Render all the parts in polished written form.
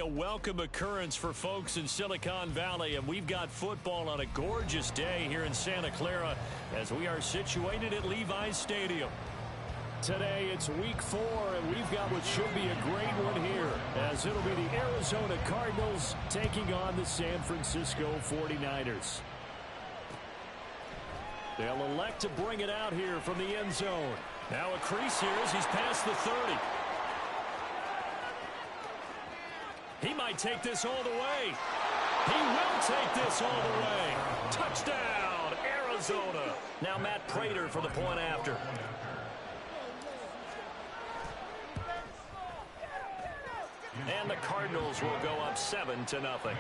a welcome occurrence for folks in Silicon Valley, and we've got football on a gorgeous day here in Santa Clara as we are situated at Levi's Stadium. Today it's week 4, and we've got what should be a great one here, as it'll be the Arizona Cardinals taking on the San Francisco 49ers. They'll elect to bring it out here from the end zone. Now a crease here as he's past the 30. He might take this all the way. He will take this all the way. Touchdown, Arizona. Now Matt Prater for the point after. And the Cardinals will go up 7-0.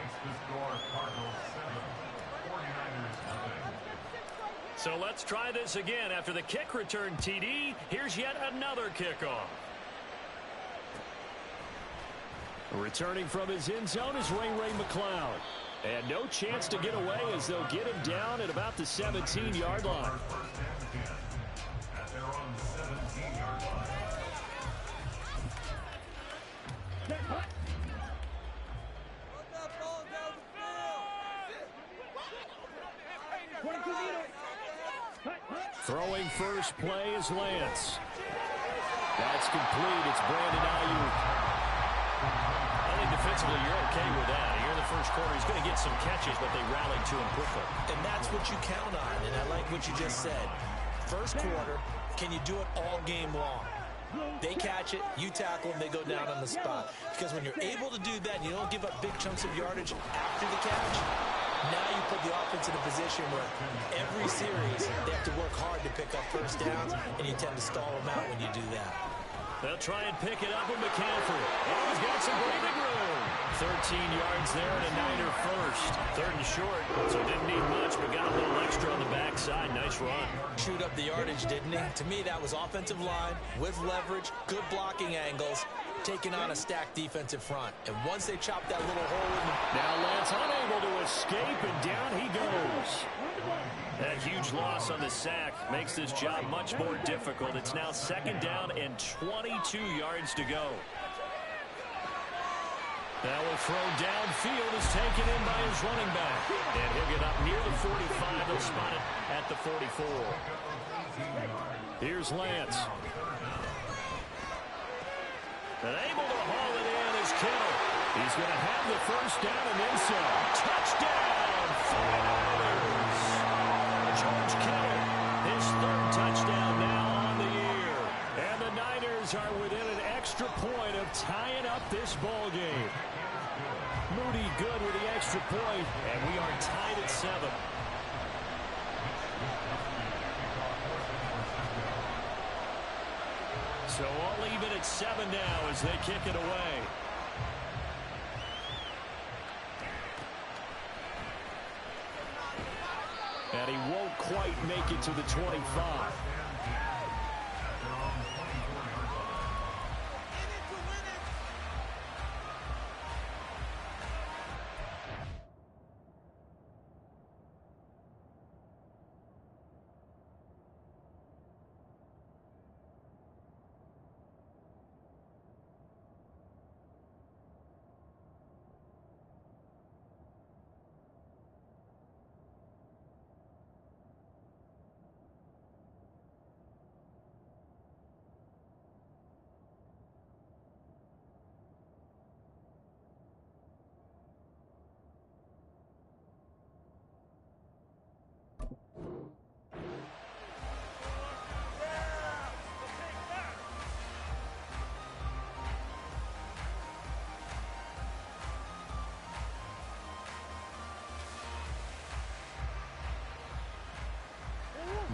So let's try this again. After the kick return TD, here's yet another kickoff. Returning from his end zone is Ray McCloud. And no chance to get away as they'll get him down at about the 17-yard line. Throwing first play is Lance. That's complete. It's Brandon Ayuk. I think defensively you're okay with that. Here in the first quarter, he's going to get some catches, but they rallied to him quickly. And that's what you count on, and I like what you just said. First quarter, can you do it all game long? They catch it, you tackle them, they go down on the spot. Because when you're able to do that, you don't give up big chunks of yardage after the catch, now you put the offense in a position where every series they have to work hard to pick up first downs, and you tend to stall them out when you do that. They'll try and pick it up with McCaffrey. Oh, he's got some breathing room. 13 yards there and a Niner first. 3rd and short, so didn't need much, but got a little extra on the backside. Nice run. Chewed up the yardage, didn't he? To me, that was offensive line with leverage, good blocking angles, taking on a stacked defensive front. And once they chopped that little hole in the... Now Lance unable to escape, and down he goes. That huge loss on the sack makes this job much more difficult. It's now 2nd down and 22 yards to go. That will throw downfield is taken in by his running back. And he'll get up near the 45. They'll spot it at the 44. Here's Lance. And able to haul it in is Kittle. He's going to have the first down and then some. Touchdown, 49ers. George Kittle, his 3rd touchdown now on the year. And the Niners are within an extra point of tying up this ball game. Moody good with the extra point, and we are tied at 7. So all even at 7 now as they kick it away. And he won't quite make it to the 25.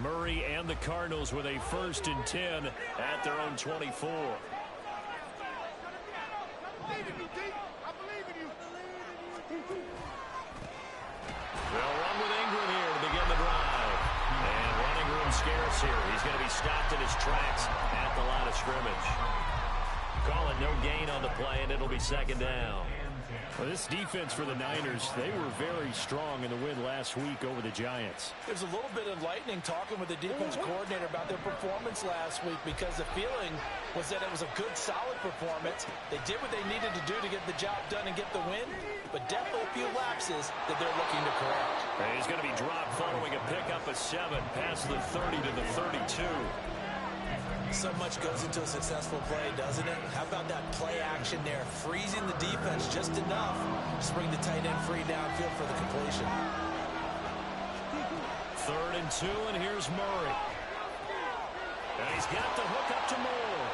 Murray and the Cardinals with a 1st and 10 at their own 24. They'll run with Ingram here to begin the drive. And running room scarce here. He's going to be stopped in his tracks at the line of scrimmage. Call it no gain on the play, and it'll be 2nd down. Well, this defense for the Niners, they were very strong in the win last week over the Giants. There's a little bit of enlightening talking with the defense coordinator about their performance last week, because the feeling was that it was a good, solid performance. They did what they needed to do to get the job done and get the win, but definitely a few lapses that they're looking to correct. He's going to be dropped following a pickup of 7 past the 30 to the 32. So much goes into a successful play, doesn't it? How about that play action there, freezing the defense just enough to bring the tight end free downfield for the completion. 3rd and 2, and here's Murray. And he's got the hook up to Moore.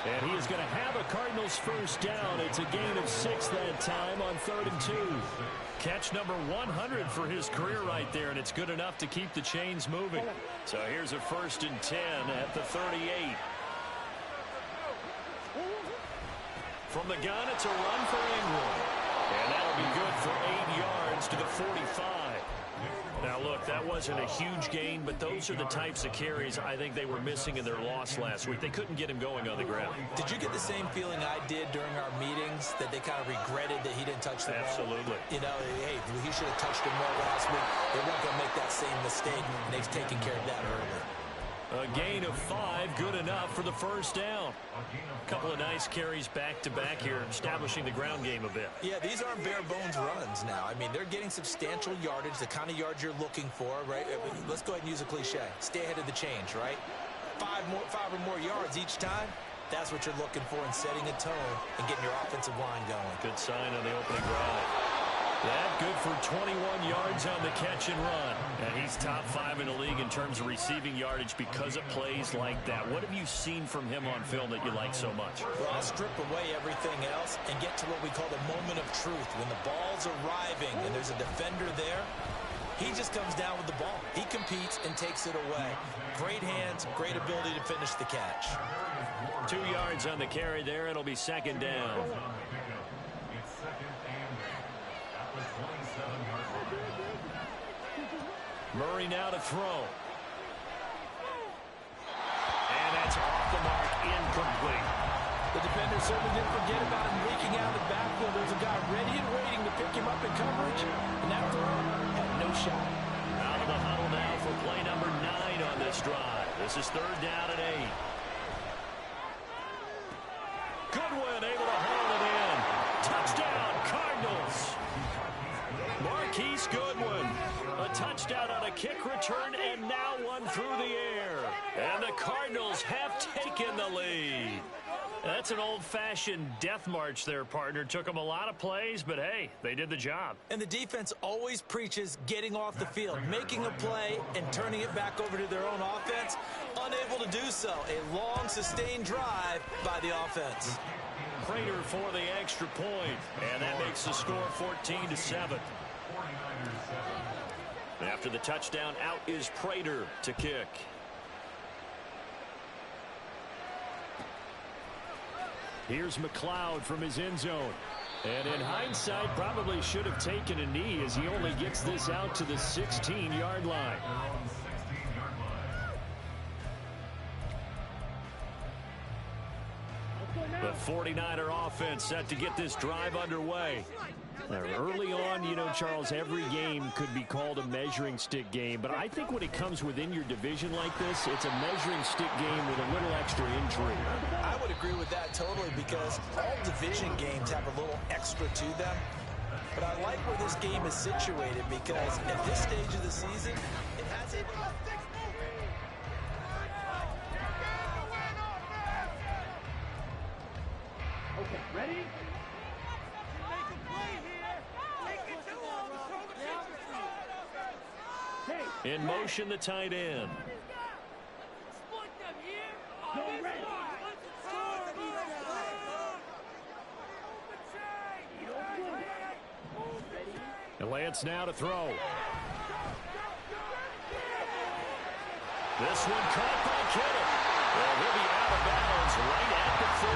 And he is going to have a Cardinals first down. It's a gain of 6 that time on 3rd and 2. Catch number 100 for his career right there, and it's good enough to keep the chains moving. So here's a 1st and 10 at the 38. From the gun, it's a run for Ingram. And that'll be good for 8 yards to the 45. Now, look, that wasn't a huge gain, but those are the types of carries I think they were missing in their loss last week. They couldn't get him going on the ground. Did you get the same feeling I did during our meetings, that they kind of regretted that he didn't touch the ball? Absolutely. You know, hey, he should have touched him more last week. They weren't going to make that same mistake, and they've taken care of that early. A gain of 5, good enough for the first down. A couple of nice carries back-to-back here, establishing the ground game a bit. Yeah, these aren't bare-bones runs now. I mean, they're getting substantial yardage, the kind of yards you're looking for, right? Let's go ahead and use a cliche. Stay ahead of the change, right? 5 or more yards each time. That's what you're looking for in setting a tone and getting your offensive line going. Good sign on the opening drive. That good for 21 yards on the catch and run. And he's top 5 in the league in terms of receiving yardage because of plays like that. What have you seen from him on film that you like so much? Well, I'll strip away everything else and get to what we call the moment of truth. When the ball's arriving and there's a defender there, he just comes down with the ball. He competes and takes it away. Great hands, great ability to finish the catch. 2 yards on the carry there. It'll be 2nd down. Murray now to throw. And that's off the mark, incomplete. The defender certainly didn't forget about him leaking out of the backfield. There's a guy ready and waiting to pick him up in coverage, and that throw had no shot. Out of the huddle now for play number 9 on this drive. This is 3rd down and 8. Goodwin able to haul it in. Touchdown, Cardinals. Marquise Goodwin. A touchdown on a kick return, and now one through the air. And the Cardinals have taken the lead. That's an old-fashioned death march there, partner. Took them a lot of plays, but hey, they did the job. And the defense always preaches getting off the field, making a play, and turning it back over to their own offense. Unable to do so. A long, sustained drive by the offense. Prater for the extra point, and that makes the score 14-7. After the touchdown, out is Prater to kick. Here's McLeod from his end zone. And in hindsight, probably should have taken a knee as he only gets this out to the 16-yard line. The 49er offense set to get this drive underway. Now, early on, you know, Charles, every game could be called a measuring stick game, but I think when it comes within your division like this, it's a measuring stick game with a little extra intrigue. I would agree with that totally, because all division games have a little extra to them. But I like where this game is situated, because at this stage of the season, it has it. Okay, ready? In motion, the tight end. And Lance now to throw. This one caught by Kittle. Well, he'll be out of bounds right at the 40.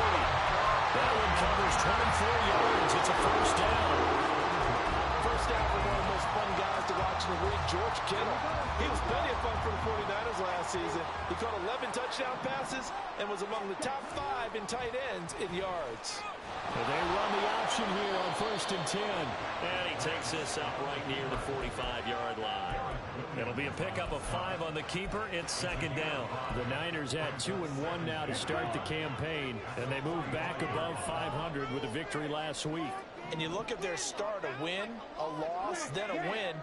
That one covers 24 yards. It's a first down. First down for one of the most fun guys to watch in the league, George Kittle. He was plenty of fun for the 49ers last season. He caught 11 touchdown passes and was among the top 5 in tight ends in yards. Well, they run the option here on 1st and 10. And he takes this up right near the 45-yard line. It'll be a pickup of 5 on the keeper. It's 2nd down. The Niners at 2-1 now to start the campaign. And they move back above 500 with a victory last week. And you look at their start, a win, a loss, then a win.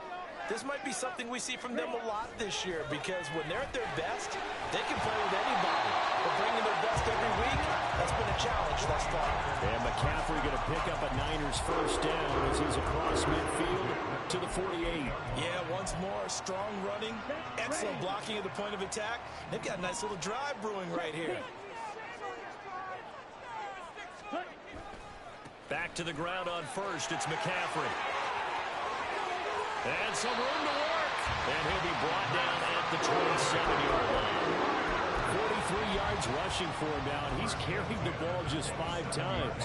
This might be something we see from them a lot this year, because when they're at their best, they can play with anybody. But bringing their best every week, that's been a challenge thus far. And McCaffrey going to pick up a Niners 1st down as he's across midfield to the 48. Yeah, once more, strong running, excellent blocking at the point of attack. They've got a nice little drive brewing right here. Back to the ground on 1st. It's McCaffrey. And some room to work. And he'll be brought down at the 27-yard line. 43 yards rushing for him now, and he's carried the ball just 5 times.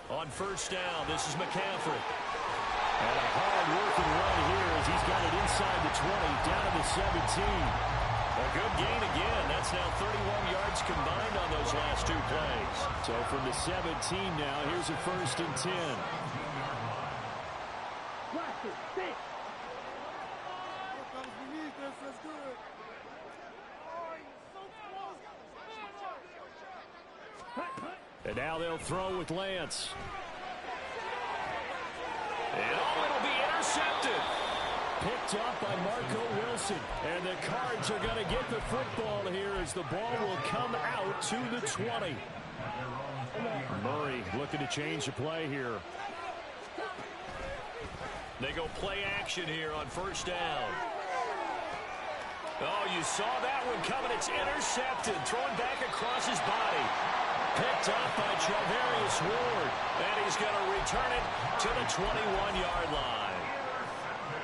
On 1st down, this is McCaffrey. And a hard-working run here as he's got it inside the 20, down to the 17. A good gain again. That's now 31 yards combined on those last 2 plays. So from the 17 now, here's a 1st and 10. And now they'll throw with Lance. And it'll be intercepted. Picked up by Marco Wilson. And the Cards are going to get the football here as the ball will come out to the 20. Murray looking to change the play here. They go play action here on 1st down. Oh, you saw that one coming. It's intercepted. Thrown back across his body. Picked up by Charvarius Ward. And he's going to return it to the 21-yard line.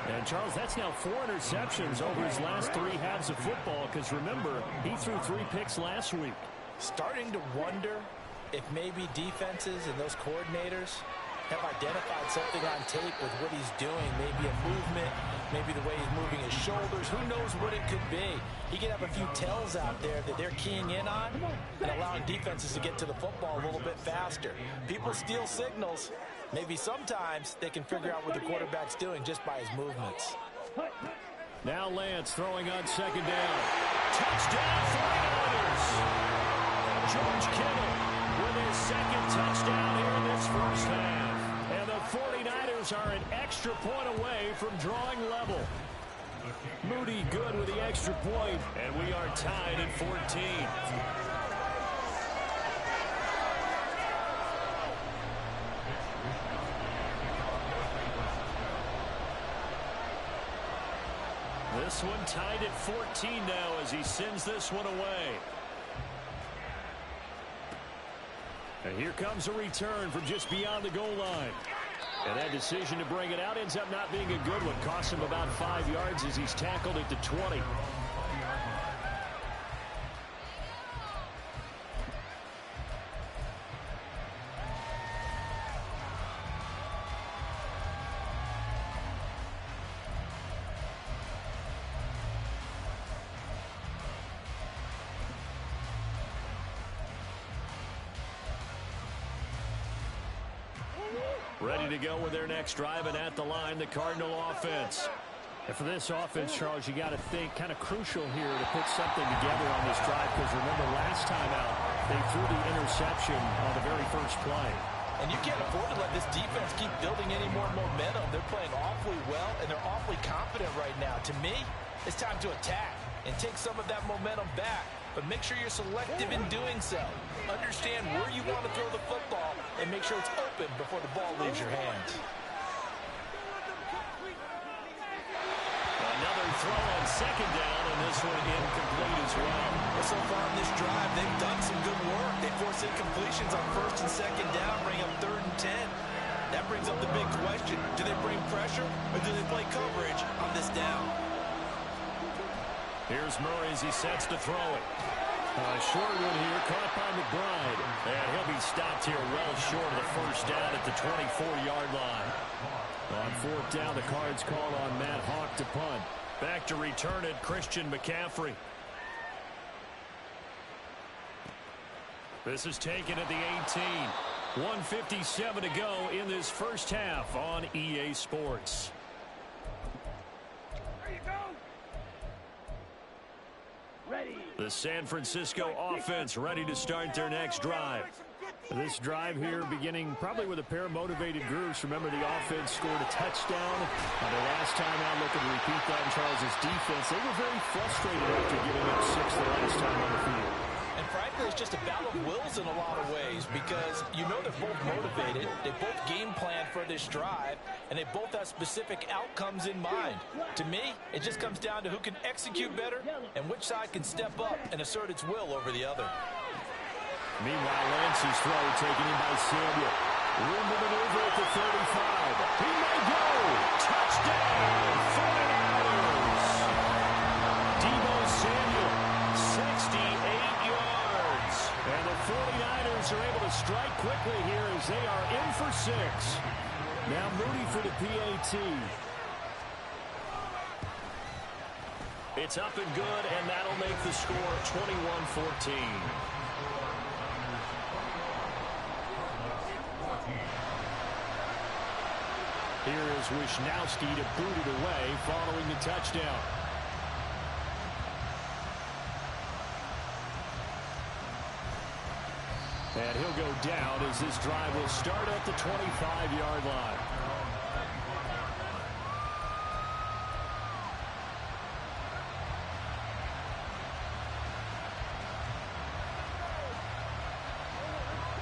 And, Charles, that's now 4 interceptions over his last 3 halves of football, because, remember, he threw 3 picks last week. Starting to wonder if maybe defenses and those coordinators have identified something on tape with what he's doing. Maybe a movement, maybe the way he's moving his shoulders. Who knows what it could be? He could have a few tells out there that they're keying in on and allowing defenses to get to the football a little bit faster. People steal signals. Maybe sometimes they can figure out what the quarterback's doing just by his movements. Now Lance throwing on 2nd down. Touchdown 49ers! George Kittle with his 2nd touchdown here in this 1st half. And the 49ers are an extra point away from drawing level. Moody good with the extra point, and we are tied at 14. This one tied at 14 now as he sends this one away. And here comes a return from just beyond the goal line. And that decision to bring it out ends up not being a good one. Costs him about 5 yards as he's tackled at the 20. Ready to go with their next drive, and at the line, the Cardinal offense. And for this offense, Charles, you got to think kind of crucial here to put something together on this drive, because remember last time out, they threw the interception on the very first play. And you can't afford to let this defense keep building any more momentum. They're playing awfully well, and they're awfully confident right now. To me, it's time to attack and take some of that momentum back. But make sure you're selective in doing so. Understand where you want to throw the football and make sure it's open before the ball leaves your hands. Another throw on 2nd down, and this one incomplete as well. Well, so far in this drive, they've done some good work. They force incompletions on 1st and 2nd down, bring up 3rd and 10. That brings up the big question. Do they bring pressure, or do they play coverage on this down? Here's Murray as he sets to throw it. Short one here, caught by McBride. And he'll be stopped here well short of the first down at the 24-yard line. On fourth down, the Cards called on Matt Hawk to punt. Back to return it, Christian McCaffrey. This is taken at the 18. 1:57 to go in this first half on EA Sports. There you go. Ready. The San Francisco offense ready to start their next drive. This drive here beginning probably with a pair of motivated groups. Remember, the offense scored a touchdown. Their last time out, looking to repeat that in Charles' defense. They were very frustrated after giving up 6 the last time on the field. And frankly, it's just a battle of wills in a lot of ways because you know they're both motivated. They both game plan for this drive, and they both have specific outcomes in mind. To me, it just comes down to who can execute better and which side can step up and assert its will over the other. Meanwhile, Lance's throw taken in by Samuel. Room to maneuver at the 35. He may go. Touchdown, 49ers. Deebo Samuel, 68 yards. And the 49ers are able to strike quickly here as they are in for 6. Now Moody for the PAT. It's up and good, and that'll make the score 21-14. Here is Wishnowsky to boot it away following the touchdown. And he'll go down as this drive will start at the 25-yard line.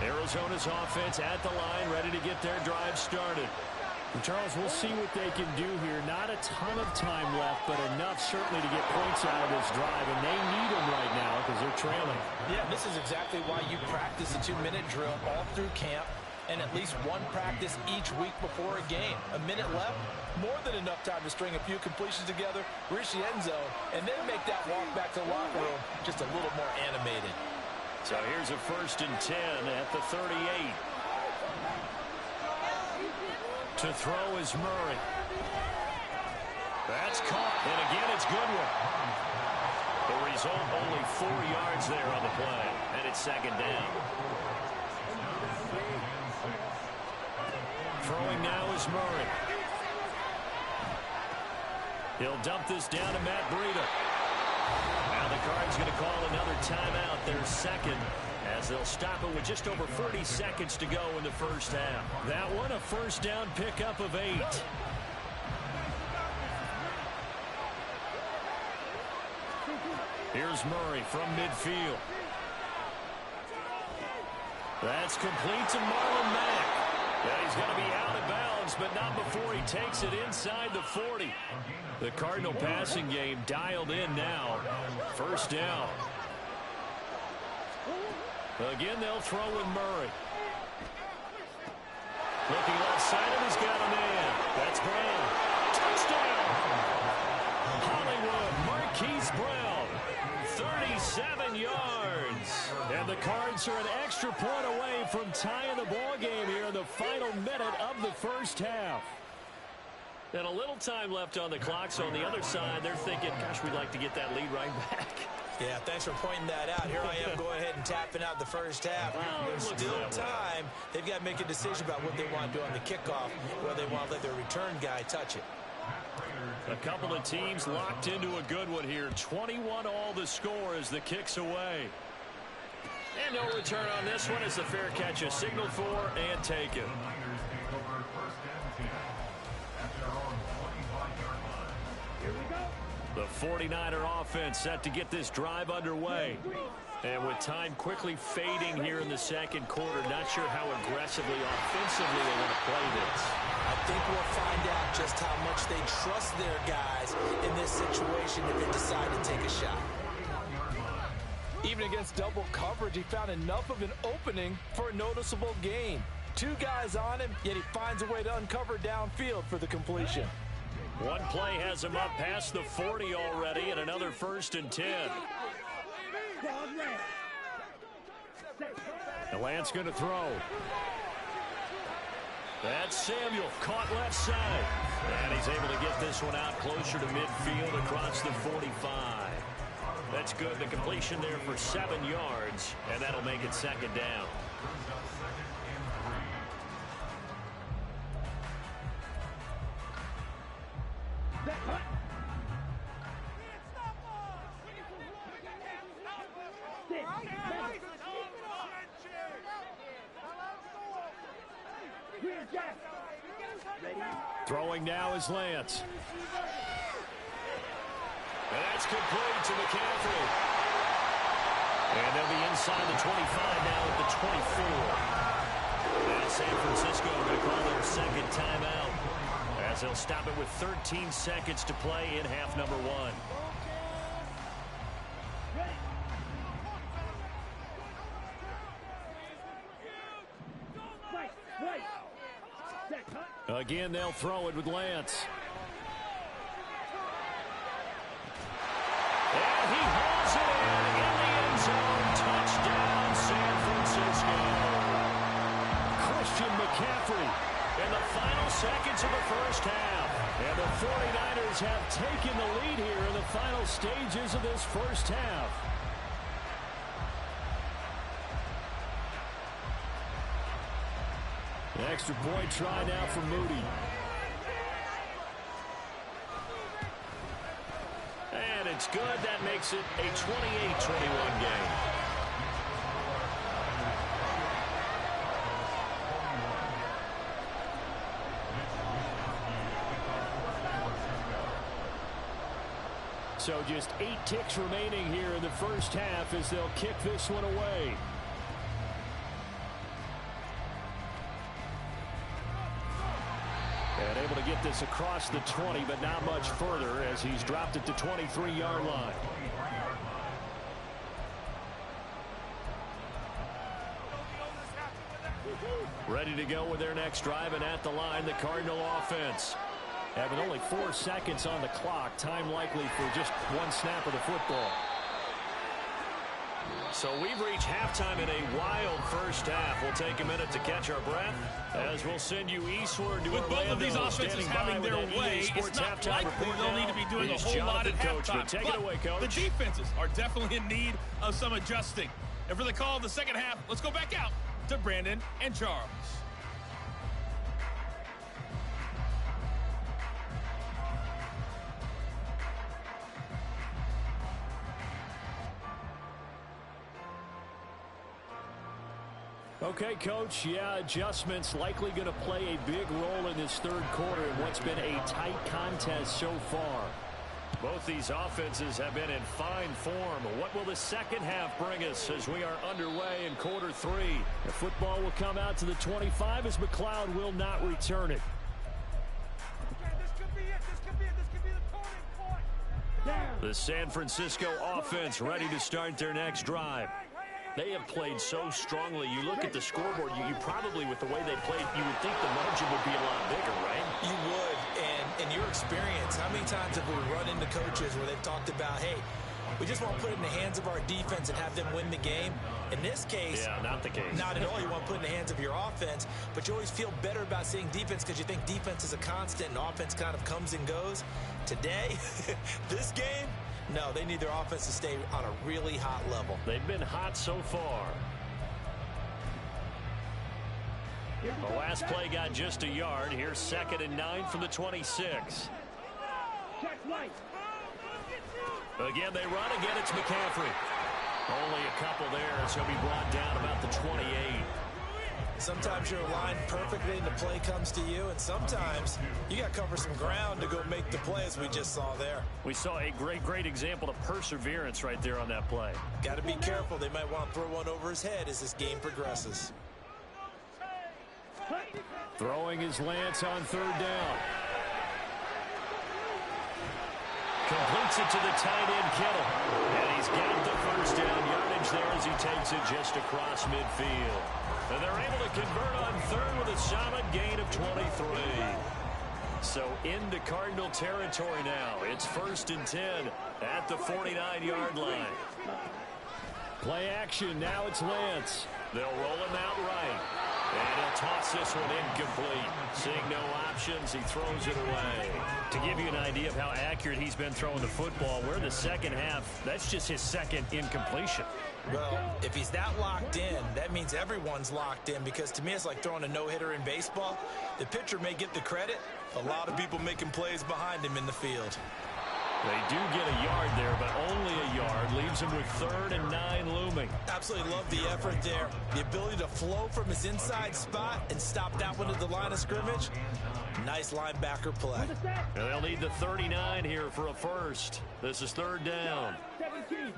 Arizona's offense at the line, ready to get their drive started. And Charles, we'll see what they can do here. Not a ton of time left, but enough certainly to get points out of this drive, and they need them right now because they're trailing. Yeah, this is exactly why you practice a 2-minute drill all through camp and at least one practice each week before a game. A minute left, more than enough time to string a few completions together, reach the end zone, and then make that walk back to the locker room just a little more animated. So here's a 1st and 10 at the 38. To throw is Murray. That's caught, and again it's Goodwin. The result, only 4 yards there on the play, and it's 2nd down. Throwing now is Murray. He'll dump this down to Matt Breida. Now the Cards going to call another timeout, their second, as they'll stop it with just over 40 seconds to go in the first half. That one, a 1st down pickup of 8. Here's Murray from midfield. That's complete to Marlon Mack. Yeah, he's going to be out of bounds, but not before he takes it inside the 40. The Cardinal passing game dialed in now. 1st down. Again, they'll throw with Murray. Looking left side, and he's got a man. That's Brown. Touchdown! Hollywood, Marquise Brown. 37 yards. And the Cards are an extra point away from tying the ball game here in the final minute of the first half. And a little time left on the clock, so on the other side, they're thinking, gosh, we'd like to get that lead right back. Yeah, thanks for pointing that out. Here I am going ahead and tapping out the first half. There's still time. They've got to make a decision about what they want to do on the kickoff, whether they want to let their return guy touch it. A couple of teams locked into a good one here. 21 all the score as the kick's away. And no return on this one as the fair catch is signaled for and taken. The 49er offense set to get this drive underway. And with time quickly fading here in the second quarter, not sure how aggressively, offensively they want to play this. I think we'll find out just how much they trust their guys in this situation if they decide to take a shot. Even against double coverage, he found enough of an opening for a noticeable gain. 2 guys on him, yet he finds a way to uncover downfield for the completion. One play has him up past the 40 already, and another 1st and 10. And Lance going to throw. That's Samuel, caught left side. And he's able to get this one out closer to midfield across the 45. That's good. The completion there for 7 yards, and that'll make it second down. Throwing now is Lance. And that's complete to McCaffrey. And they'll be inside the 25 now at the 24. And San Francisco going to call their second timeout, as they'll stop it with 13 seconds to play in half number 1. Again, they'll throw it with Lance. And he hauls it in the end zone. Touchdown, San Francisco. Christian McCaffrey in the final seconds of the first half. And the 49ers have taken the lead here in the final stages of this first half. The extra point try now for Moody. And it's good. That makes it a 28-21 game. So just 8 ticks remaining here in the first half as they'll kick this one away. And able to get this across the 20, but not much further as he's dropped it to 23-yard line. Ready to go with their next drive, and at the line, the Cardinal offense. Having only 4 seconds on the clock, time likely for just 1 snap of the football. So we've reached halftime in a wild first half. We'll take a minute to catch our breath as we'll send you eastward to with Orlando. Both of these offenses having their way, it's not likely they'll need to be doing a whole lot at halftime. Take it away, Coach. The defenses are definitely in need of some adjusting. And for the call of the second half, let's go back out to Brandon and Charles. Okay, Coach, yeah, adjustments likely going to play a big role in this third quarter in what's been a tight contest so far. Both these offenses have been in fine form. What will the second half bring us as we are underway in quarter 3? The football will come out to the 25 as McLeod will not return it. The San Francisco offense ready to start their next drive. They have played so strongly. You look at the scoreboard, you probably, with the way they played, you would think the margin would be a lot bigger, right? You would, and in your experience, how many times have we run into coaches where they've talked about, hey, we just want to put it in the hands of our defense and have them win the game? In this case, yeah, not the case. Not at all. You want to put it in the hands of your offense, but you always feel better about seeing defense because you think defense is a constant and offense kind of comes and goes. Today, this game, no, they need their offense to stay on a really hot level. They've been hot so far. The last play got just a yard. Here's 2nd and 9 from the 26. Again, they run. Again, it's McCaffrey. Only a couple there, so he'll be brought down about the 28. Sometimes you're aligned perfectly and the play comes to you, and sometimes you got to cover some ground to go make the play, as we just saw there. We saw a great example of perseverance right there on that play. Got to be careful. They might want to throw one over his head as this game progresses. Throwing is Lance on 3rd down. Completes it to the tight end, Kittle. And he's got the first down yardage there as he takes it just across midfield. And they're able to convert on 3rd with a solid gain of 23. So into Cardinal territory now. It's 1st and 10 at the 49-yard line. Play action. Now it's Lance. They'll roll him out right. And he'll toss this one incomplete. Seeing no options, he throws it away. To give you an idea of how accurate he's been throwing the football, we're in the second half. That's just his second incompletion. Well, if he's that locked in, that means everyone's locked in, because to me it's like throwing a no-hitter in baseball. The pitcher may get the credit. A lot of people making plays behind him in the field. They do get a yard there, but only a yard. Leaves him with 3rd and 9 looming. Absolutely love the effort there. The ability to flow from his inside spot and stop that one at the line of scrimmage. Nice linebacker play. And they'll need the 39 here for a first. This is 3rd down. 17.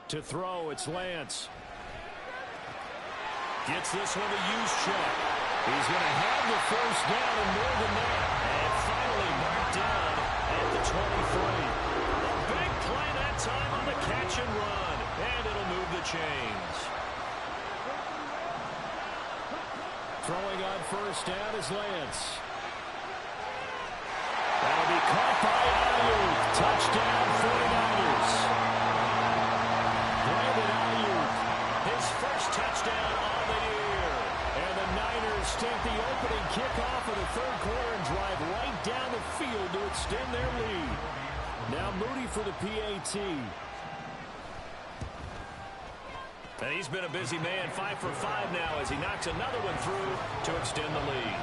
To throw, it's Lance. Gets this one to Juszczyk. He's going to have the first down and more than that. And finally marked down at the 23. A big play that time on the catch and run. And it'll move the chains. Throwing on first down is Lance. That'll be caught by Ayuk. Touchdown 49ers. Brandon Ayuk, his first touchdown on the year. And the Niners take the opening kickoff of the 3rd quarter and drive right down the field to extend their lead. Now Moody for the PAT. And he's been a busy man, 5 for 5 now as he knocks another one through to extend the lead.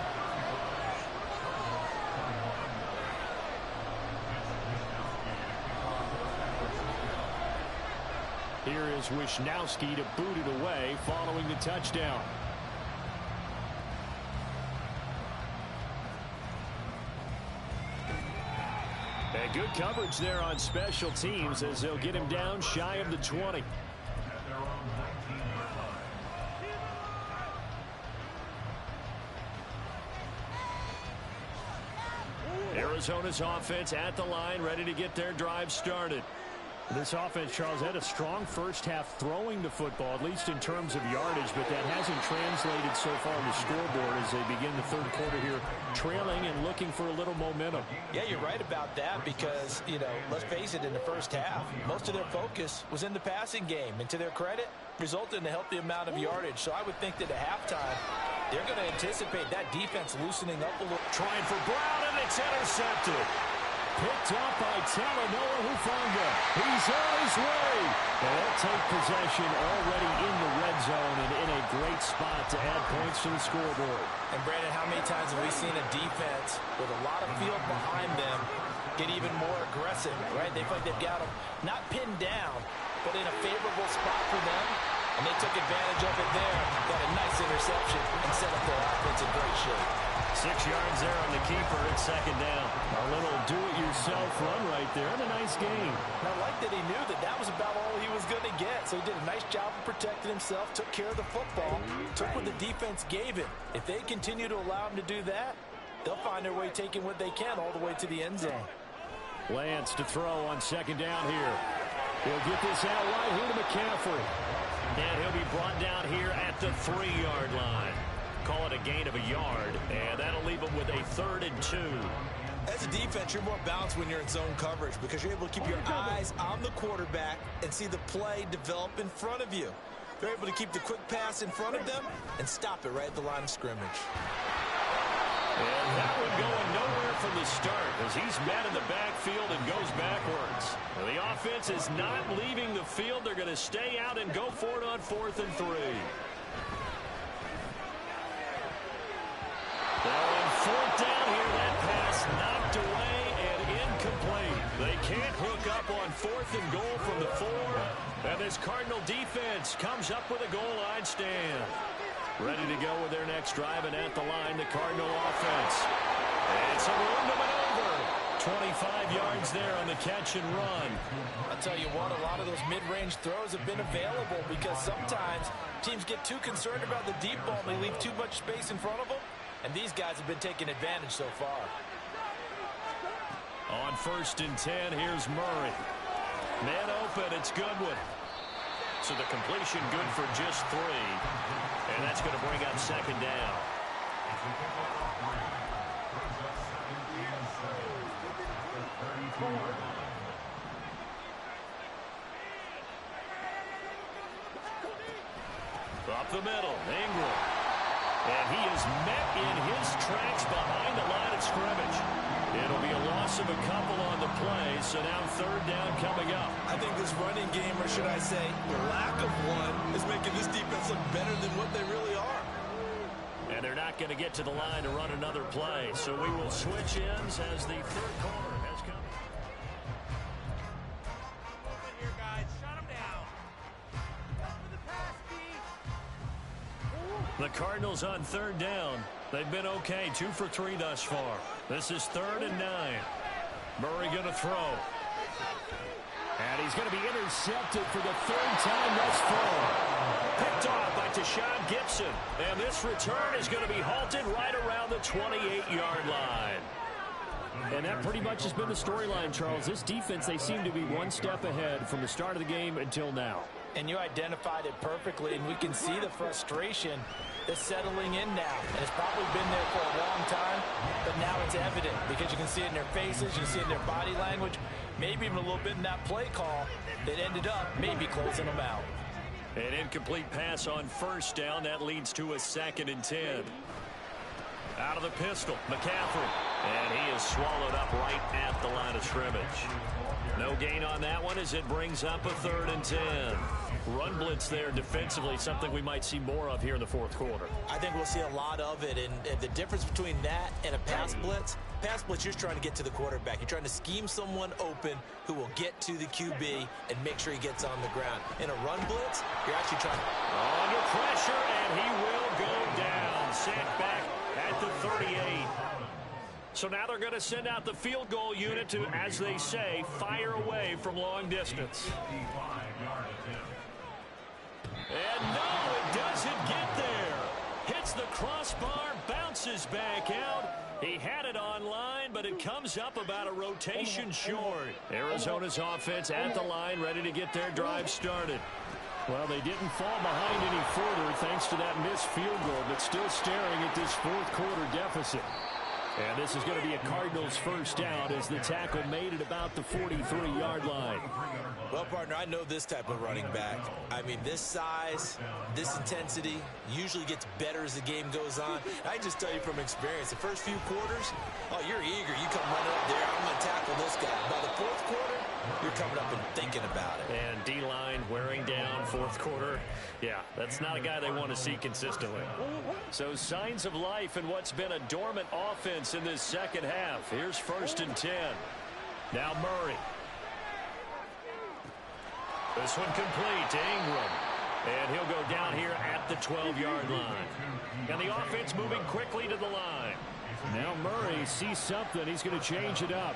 Here is Wishnowsky to boot it away following the touchdown. And good coverage there on special teams as they'll get him down shy of the 20. Arizona's offense at the line, ready to get their drive started. This offense, Charles, had a strong first half throwing the football, at least in terms of yardage, but that hasn't translated so far on the scoreboard as they begin the 3rd quarter here, trailing and looking for a little momentum. Yeah, you're right about that because, let's face it, in the first half, most of their focus was in the passing game. And to their credit, resulted in a healthy amount of yardage. So I would think that at halftime, they're going to anticipate that defense loosening up a little. Trying for Brown, and it's intercepted. Picked up by Talanoa Hufanga. He's on his way. And they'll take possession already in the red zone and in a great spot to add points to the scoreboard. And Brandon, how many times have we seen a defense with a lot of field behind them get even more aggressive, right? They feel like they've got them not pinned down, but in a favorable spot for them. And they took advantage of it there. Got a nice interception and set up their offense in great shape. 6 yards there on the keeper. It's 2nd down. A little do-it-yourself run right there and a nice game. And I like that he knew that that was about all he was going to get. So he did a nice job of protecting himself, took care of the football, took what the defense gave him. If they continue to allow him to do that, they'll find their way taking what they can all the way to the end zone. Lance to throw on 2nd down here. He'll get this out right here to McCaffrey. And he'll be brought down here at the 3-yard line. Call it a gain of a yard, and that'll leave them with a 3rd and 2. As a defense, you're more balanced when you're in zone coverage because you're able to keep your eyes on the quarterback and see the play develop in front of you. They're able to keep the quick pass in front of them and stop it right at the line of scrimmage. And that one going nowhere from the start as he's met in the backfield and goes backwards. Well, the offense is not leaving the field. They're going to stay out and go for it on 4th and 3. Now on 4th down here, that pass knocked away and incomplete. They can't hook up on 4th and goal from the 4. And this Cardinal defense comes up with a goal line stand. Ready to go with their next drive, and at the line, the Cardinal offense. It's a room to maneuver. 25 yards there on the catch and run. I'll tell you what, a lot of those mid-range throws have been available because sometimes teams get too concerned about the deep ball and they leave too much space in front of them, and these guys have been taking advantage so far. On 1st and 10, here's Murray. Man open, it's Goodwin. So the completion good for just 3. And that's going to bring up 2nd down. Up the middle, Ingram. And he is met in his tracks behind the line of scrimmage. It'll be a loss of a couple on the play, so now third down coming up. I think this running game, or should I say lack of one, is making this defense look better than what they really are. And they're not going to get to the line to run another play, so we will switch ends as the third quarter has come. Open here, guys. Shut them down. For the pass, D. The Cardinals on third down. They've been okay, 2 for 3 thus far. This is 3rd and 9. Murray going to throw. And he's going to be intercepted for the 3rd time thus far. Picked off by Tashaun Gibson. And this return is going to be halted right around the 28-yard line. And that pretty much has been the storyline, Charles. This defense, they seem to be one step ahead from the start of the game until now. And you identified it perfectly, and we can see the frustration that's settling in now. And it's probably been there for a long time, but now it's evident because you can see it in their faces, you can see it in their body language, maybe even a little bit in that play call that ended up maybe closing them out. An incomplete pass on first down. That leads to a 2nd and 10. Out of the pistol, McCaffrey. And he is swallowed up right at the line of scrimmage. No gain on that one as it brings up a 3rd and 10. Run blitz there defensively, something we might see more of here in the 4th quarter. I think we'll see a lot of it, and the difference between that and a pass blitz, you're just trying to get to the quarterback. You're trying to scheme someone open who will get to the QB and make sure he gets on the ground. In a run blitz, you're actually trying to... Under pressure, and he will go down. Sent back at the 38. So now they're going to send out the field goal unit to, as they say, fire away from long distance. And no, it doesn't get there. Hits the crossbar, bounces back out. He had it on line, but it comes up about a rotation short. Arizona's offense at the line, ready to get their drive started. Well, they didn't fall behind any further thanks to that missed field goal, but still staring at this 4th quarter deficit. And this is going to be a Cardinals first down as the tackle made it about the 43-yard line. Well, partner, I know this type of running back. I mean, this size, this intensity usually gets better as the game goes on. I just tell you from experience, the first few quarters, oh, you're eager. You come running up there, I'm going to tackle this guy. By the 4th quarter, you're coming up and thinking about it. And D-line wearing down 4th quarter. Yeah, that's not a guy they want to see consistently. So signs of life in what's been a dormant offense in this 2nd half. Here's 1st and 10. Now Murray. This one complete to Ingram. And he'll go down here at the 12-yard line. And the offense moving quickly to the line. Now Murray sees something. He's going to change it up.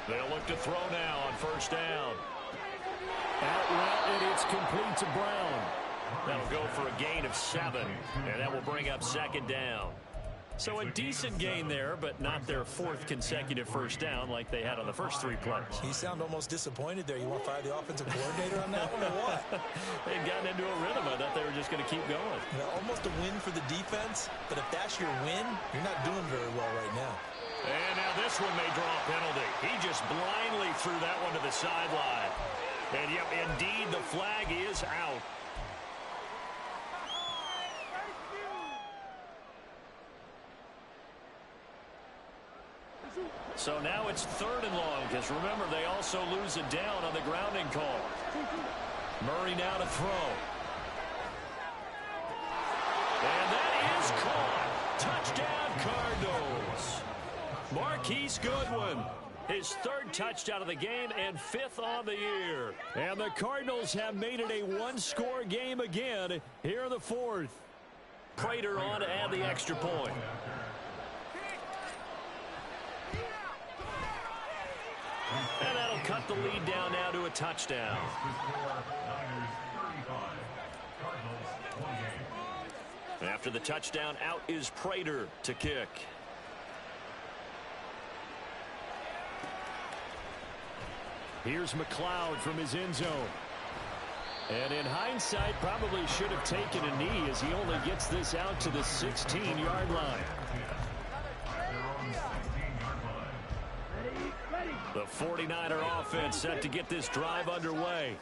They'll look to throw now on 1st down. Out route, and it's complete to Brown. That'll go for a gain of 7, and that will bring up 2nd down. So a decent gain there, but not their 4th consecutive first down like they had on the first 3 plays. You sound almost disappointed there. You want to fire the offensive coordinator on that one or what? They'd gotten into a rhythm. I thought they were just going to keep going. You know, almost a win for the defense, but if that's your win, you're not doing very well right now. And now this one may draw a penalty. He just blindly threw that one to the sideline. And, yep, indeed, the flag is out. So now it's 3rd and long, because remember, they also lose a down on the grounding call. Murray now to throw. And that is caught. Touchdown, Cardinals. Marquise Goodwin, his 3rd touchdown of the game and 5th on the year. And the Cardinals have made it a 1-score game again here in the 4th. Prater on to add the extra point. And that'll cut the lead down now to a touchdown. After the touchdown, out is Prater to kick. Here's McLeod from his end zone. And in hindsight, probably should have taken a knee as he only gets this out to the 16-yard line. The 49er offense set to get this drive underway.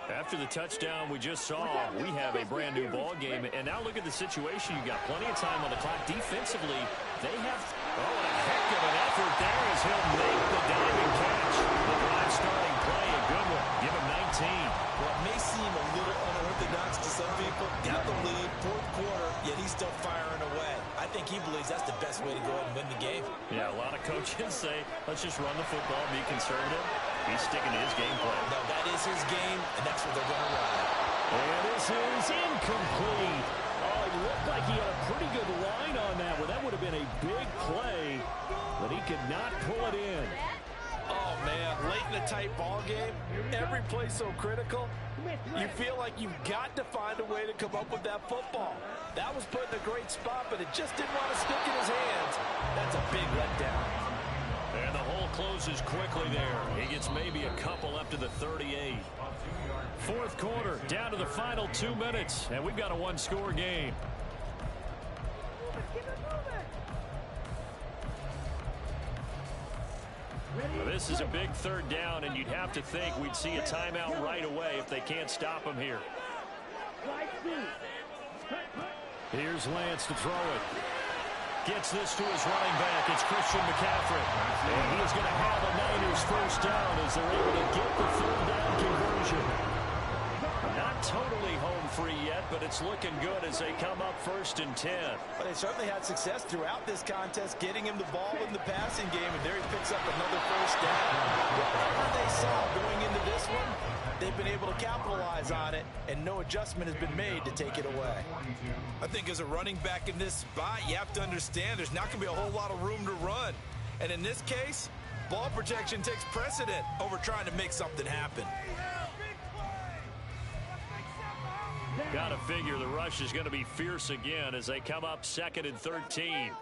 After the touchdown we just saw, we have a brand new ball game. And now look at the situation. You've got plenty of time on the clock. Defensively, they have a heck of an effort there as he'll make the diving catch. The drive starting play, a good one. Give him 19. Well, it may seem a little unorthodox to some people. Got the lead, fourth quarter, yet he's still firing away. I think he believes that's the best way to go ahead and win the game. Yeah, a lot of coaches say, let's just run the football, be conservative. He's sticking to his game plan. No, that is his game, and that's what they're going to run. And this is incomplete. Oh, it looked like he had a pretty good line on that one. That would have been a big play, but he could not pull it in. Oh, man, late in a tight ball game, every play so critical, you feel like you've got to find a way to come up with that football. That was put in a great spot, but it just didn't want to stick in his hands. That's a big letdown. And the hole closes quickly there. He gets maybe a couple up to the 38. Fourth quarter, down to the final 2 minutes, and we've got a one-score game. This is a big third down, and you'd have to think we'd see a timeout right away if they can't stop him here. Here's Lance to throw it. Gets this to his running back. It's Christian McCaffrey. And he is going to have a Niners first down as they're able to get the third down conversion. Not totally home free yet, but it's looking good as they come up 1st and 10. But they certainly had success throughout this contest, getting him the ball in the passing game, and there he picks up another first down. Whatever they saw going into this one, they've been able to capitalize on it, and no adjustment has been made to take it away. I think as a running back in this spot, you have to understand there's not going to be a whole lot of room to run. And in this case, ball protection takes precedent over trying to make something happen. Got to figure the rush is going to be fierce again as they come up 2nd and 13.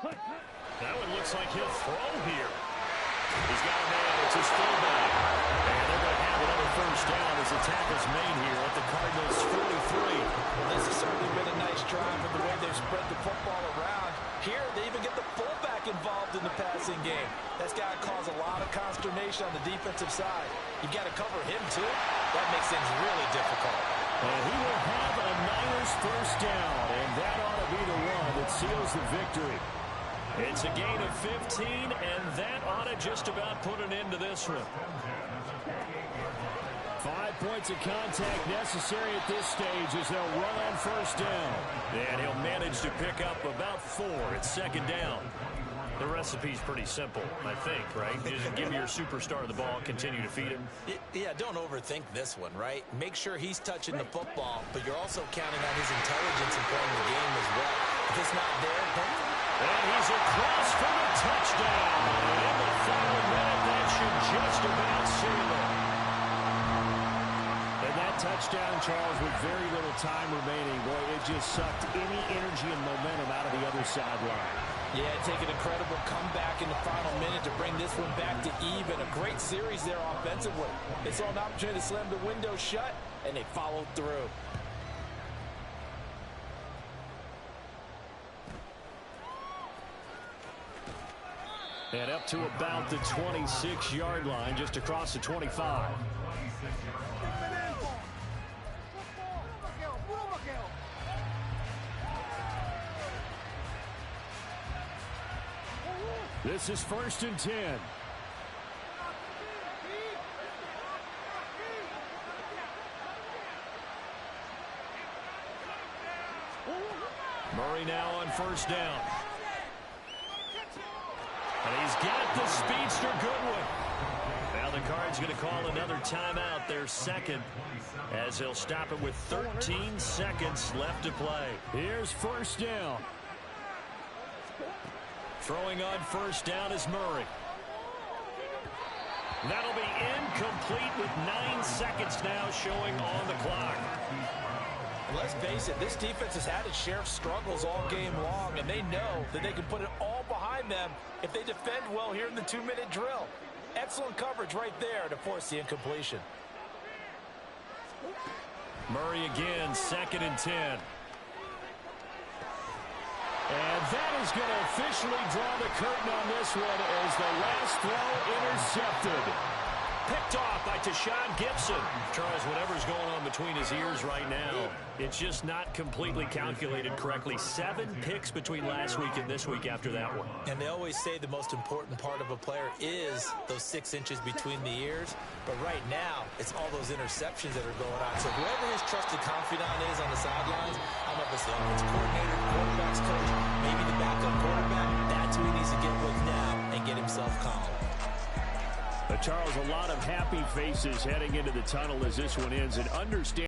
That one looks like he'll throw here. He's got a man. It's his fullback. And they're going to have another first down as the tackle's made here at the Cardinals' 43. Well, this has certainly been a nice drive with the way they've spread the football around. Here, they even get the fullback involved in the passing game. That's got to cause a lot of consternation on the defensive side. You've got to cover him, too. That makes things really difficult. And he will have a Niners first down, and that ought to be the one that seals the victory. It's a gain of 15, and that ought to just about put an end to this one. 5 points of contact necessary at this stage as they'll run on first down. And he'll manage to pick up about 4 at 2nd down. The recipe's pretty simple, I think, right? Just give your superstar the ball, continue to feed him. Yeah, don't overthink this one, right? Make sure he's touching the football, but you're also counting on his intelligence in playing the game as well. If it's not there, and he's across for the touchdown. And in the final minute, that should just about seal it. And that touchdown, Charles, with very little time remaining, boy, it just sucked any energy and momentum out of the other sideline. Yeah, take an incredible comeback in the final minute to bring this one back to even. A great series there offensively. They saw an opportunity to slam the window shut, and they followed through. And up to about the 26-yard line, just across the 25. This is 1st and 10. Murray now on first down. And he's got the speedster Goodwin. Now the Cards going to call another timeout, their second, as he'll stop it with 13 seconds left to play. Here's first down. Throwing on first down is Murray. That'll be incomplete with 9 seconds now showing on the clock. And let's face it, this defense has had its share of struggles all game long, and they know that they can put it all behind them if they defend well here in the 2-minute drill. Excellent coverage right there to force the incompletion. Murray again, 2nd and 10. And that is going to officially draw the curtain on this one as the last throw intercepted. picked off by Tashaun Gibson. Charles, whatever's going on between his ears right now, it's just not completely calculated correctly. 7 picks between last week and this week after that one. And they always say the most important part of a player is those 6 inches between the ears. But right now, it's all those interceptions that are going on. So whoever his trusted confidant is on the sidelines, I don't know if it's the offensive coordinator, quarterback's coach, maybe the backup quarterback, that's who he needs to get with now and get himself calm. Charles, a lot of happy faces heading into the tunnel as this one ends, and understand